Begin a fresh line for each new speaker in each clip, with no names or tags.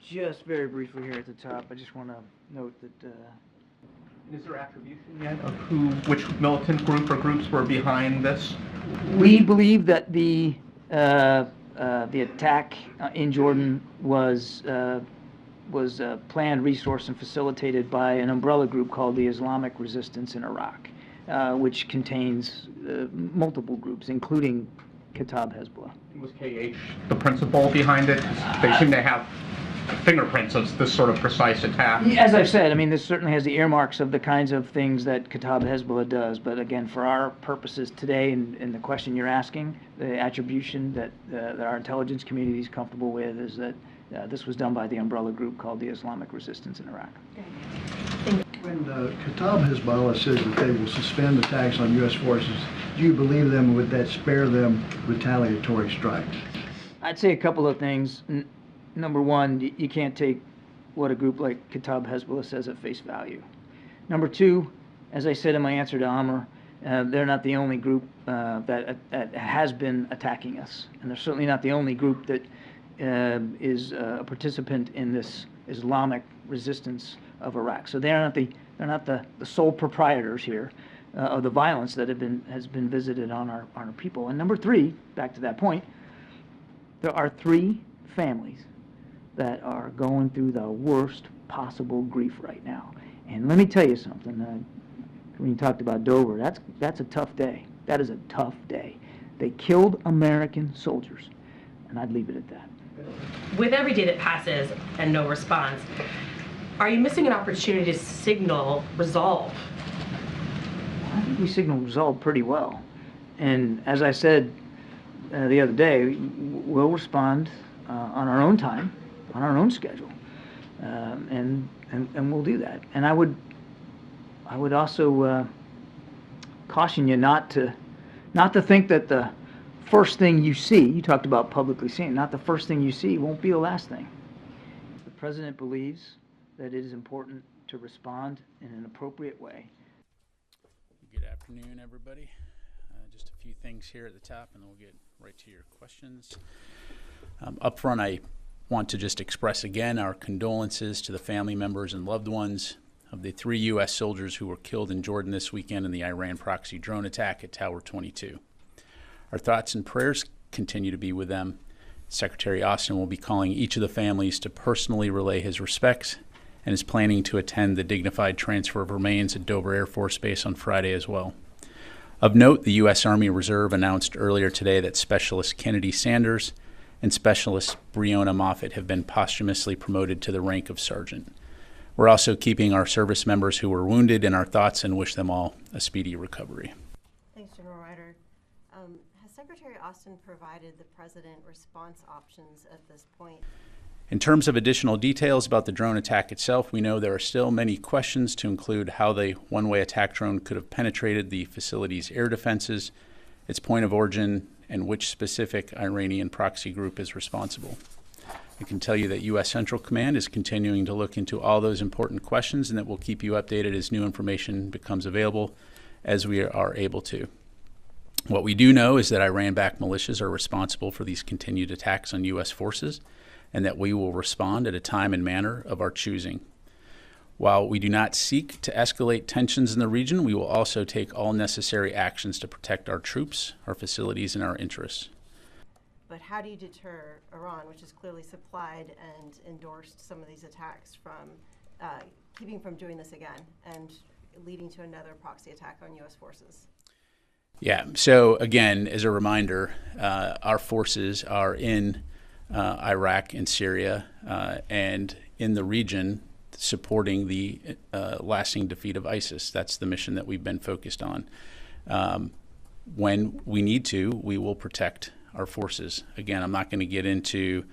Just very briefly here at the top, I just want to note that
Is there attribution yet of which militant group or groups were behind this?
we believe that the attack in Jordan was planned, resourced, and facilitated by an umbrella group called the Islamic Resistance in Iraq, which contains multiple groups, including Kataib Hezbollah.
Was KH the principal behind it? They seem to have fingerprints of this sort of precise attack.
As I've said, I mean, this certainly has the earmarks of the kinds of things that Kataib Hezbollah does, but again, for our purposes today and the question you're asking, the attribution that our intelligence community is comfortable with is that this was done by the umbrella group called the Islamic Resistance in Iraq.
When Kataib Hezbollah says that they will suspend attacks on U.S. forces, do you believe them? Would that spare them retaliatory strikes?
I'd say a couple of things. Number one, you can't take what a group like Kataib Hezbollah says at face value. Number two, as I said in my answer to Amr, they're not the only group that has been attacking us, and they're certainly not the only group that is a participant in this Islamic resistance of Iraq. So they're not the sole proprietors here of the violence that has been visited on our people. And number three, back to that point, there are 3 families that are going through the worst possible grief right now. And let me tell you something. When you talked about Dover, that's a tough day. That is a tough day. They killed American soldiers, and I'd leave it at that.
With every day that passes and no response, are you missing an opportunity to signal resolve?
I think we signaled resolve pretty well. And as I said the other day, we'll respond on our own time, on our own schedule, and we'll do that. And I would also caution you not to think that the first thing you see, you talked about publicly seeing, not the first thing you see won't be the last thing. The president believes that it is important to respond in an appropriate way.
Good afternoon, everybody. Just a few things here at the top, and then we'll get right to your questions. Up front, I want to just express again our condolences to the family members and loved ones of the 3 U.S. soldiers who were killed in Jordan this weekend in the Iran proxy drone attack at Tower 22. Our thoughts and prayers continue to be with them. Secretary Austin will be calling each of the families to personally relay his respects and is planning to attend the dignified transfer of remains at Dover Air Force Base on Friday as well. Of note, the U.S. Army Reserve announced earlier today that Specialist Kennedy Sanders and Specialist Breonna Moffett have been posthumously promoted to the rank of sergeant. We're also keeping our service members who were wounded in our thoughts and wish them all a speedy recovery.
Thanks, General Ryder. Has Secretary Austin provided the President response options at this point?
In terms of additional details about the drone attack itself, we know there are still many questions, to include how the one-way attack drone could have penetrated the facility's air defenses, its point of origin, and which specific Iranian proxy group is responsible. I can tell you that U.S. Central Command is continuing to look into all those important questions, and that we'll keep you updated as new information becomes available as we are able to. What we do know is that Iran-backed militias are responsible for these continued attacks on U.S. forces, and that we will respond at a time and manner of our choosing. While we do not seek to escalate tensions in the region, we will also take all necessary actions to protect our troops, our facilities, and our interests.
But how do you deter Iran, which has clearly supplied and endorsed some of these attacks, from keeping from doing this again and leading to another proxy attack on U.S. forces?
Yeah, so again, as a reminder, our forces are in Iraq and Syria and in the region supporting the lasting defeat of ISIS. That's the mission that we've been focused on. When we need to, we will protect our forces. Again, I'm not going to get into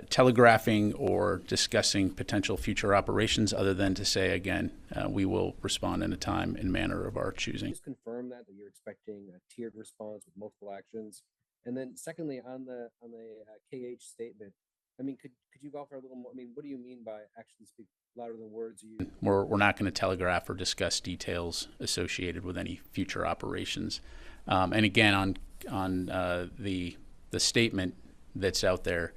telegraphing or discussing potential future operations, other than to say, again, we will respond in a time and manner of our choosing.
Just confirm that you're expecting a tiered response with multiple actions. And then secondly, on the KH statement, I mean, could you offer a little more? I mean, what do you mean by actions speak louder than words?
We're not going to telegraph or discuss details associated with any future operations. And again, on the statement that's out there,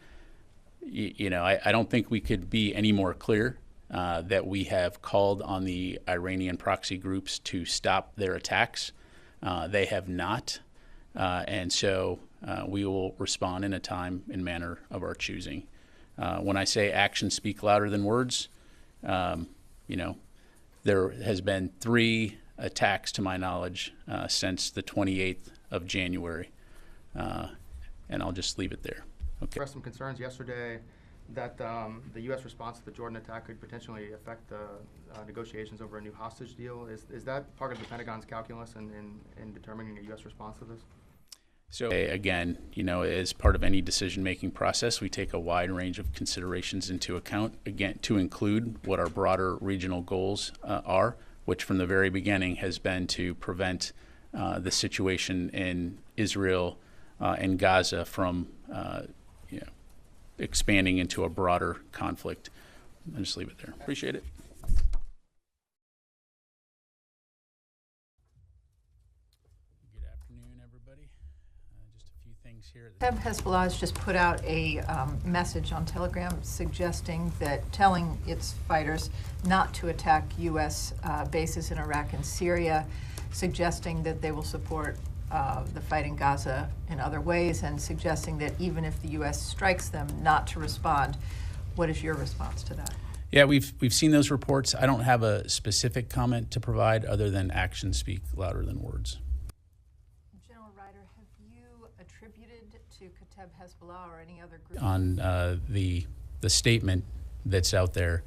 I don't think we could be any more clear that we have called on the Iranian proxy groups to stop their attacks. They have not, and so we will respond in a time and manner of our choosing. When I say actions speak louder than words, there has been 3 attacks, to my knowledge, since the 28th of January, and I'll just leave it there. Okay.
Expressed some concerns yesterday that the U.S. response to the Jordan attack could potentially affect the negotiations over a new hostage deal. Is that part of the Pentagon's calculus in determining a U.S. response to this?
So again, as part of any decision-making process, we take a wide range of considerations into account, again, to include what our broader regional goals are, which from the very beginning has been to prevent the situation in Israel and Gaza from expanding into a broader conflict. I'll just leave it there. Appreciate it. Good afternoon, everybody. Just a few things here.
Hezbollah has just put out a message on Telegram suggesting that telling its fighters not to attack U.S. bases in Iraq and Syria, suggesting that they will support the fight in Gaza in other ways, and suggesting that even if the U.S. strikes them, not to respond. What is your response to that?
Yeah, we've seen those reports. I don't have a specific comment to provide other than actions speak louder than words.
General Ryder, have you attributed to Kateb Hezbollah or any other group?
On the statement that's out there,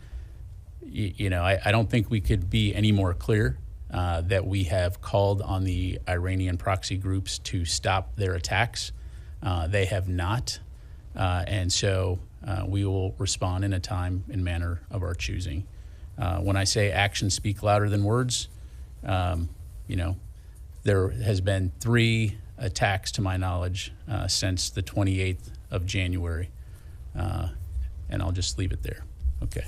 I don't think we could be any more clear that we have called on the Iranian proxy groups to stop their attacks. They have not, and so we will respond in a time and manner of our choosing. When I say actions speak louder than words, there has been 3 attacks, to my knowledge, since the 28th of January, and I'll just leave it there. Okay.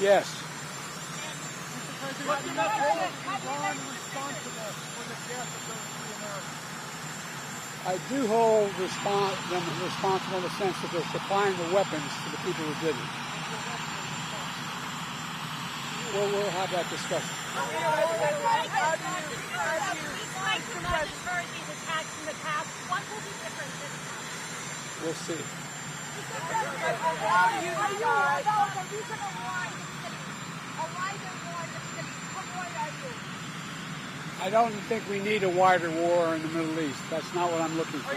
Yes. I do hold them responsible in the sense that they're supplying the weapons to the people who did it. We'll have that discussion. We'll see. I don't think we need a wider war in the Middle East. That's not what I'm looking for.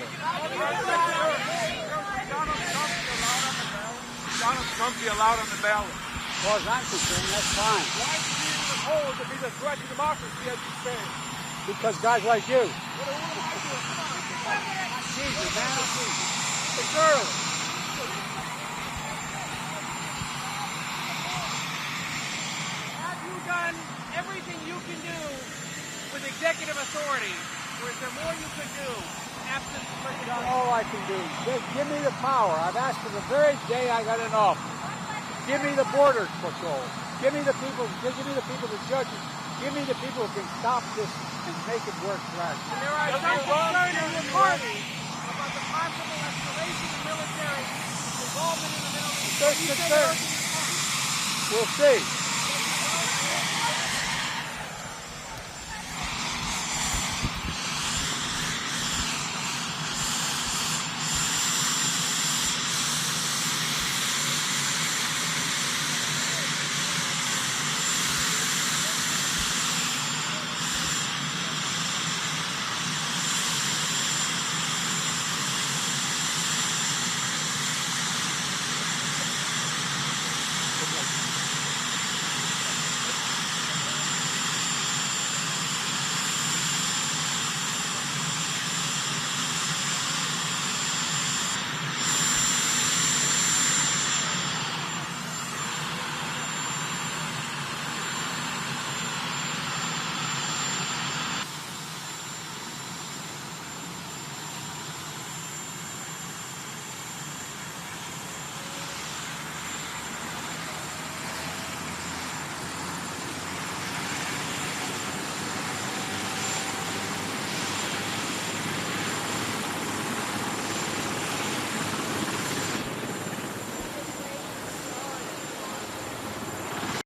Donald Trump be allowed on the ballot?
As far as I'm concerned, that's fine.
Why do you even hold to be the threat to democracy, as you say?
Because guys like you.
Jesus, man. It's early. Have you done everything you can do with executive authority, or is there more you could do absent
I've done all I can do. Just give me the power. I've asked for the very day I got in office. Give me the border patrol. Give me the people, the judges. Give me the people who can stop this and make it work right.
And there are some concern in the party about the possible escalation of military involvement in the Middle East.
There's concern. We'll see.